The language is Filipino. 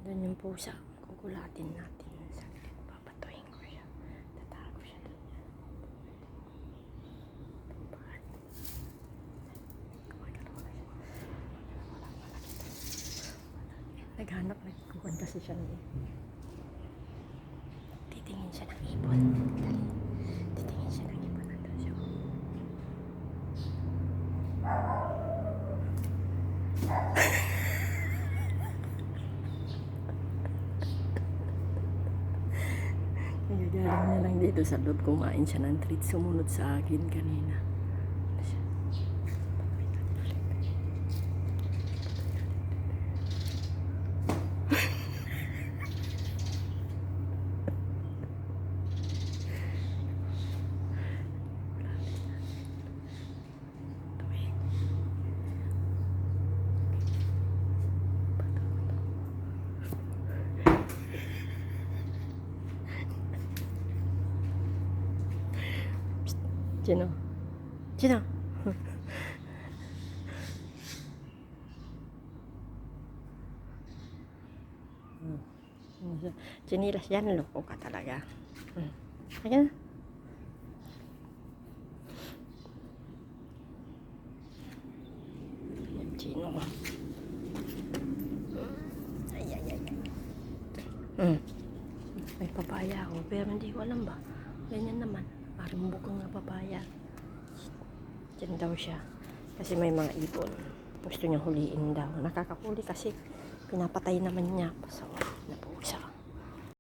Doon yung pusa. Kukulatin natin. Saglit. Papatuhin ko siya. Tatago siya doon. Naghanap. Nagkuhan kasi siya. Titingin siya ng ibon. Dali. Titingin siya ng ibon. Nandun siya. Nagagaling na lang dito sa loob. Kumain siya ng treat. Sumunod sa akin kanina. Sino? Sino? Chinilas yan, loko ka talaga. Ayan. Sino ba? Ay. May papaya ako, pero hindi ko alam ba. Ganyan naman. Parang bukong na papaya. Diyan daw siya. Kasi may mga ibon. Gusto niya huliin daw. Nakakahuli kasi pinapatay naman niya. So, napusa.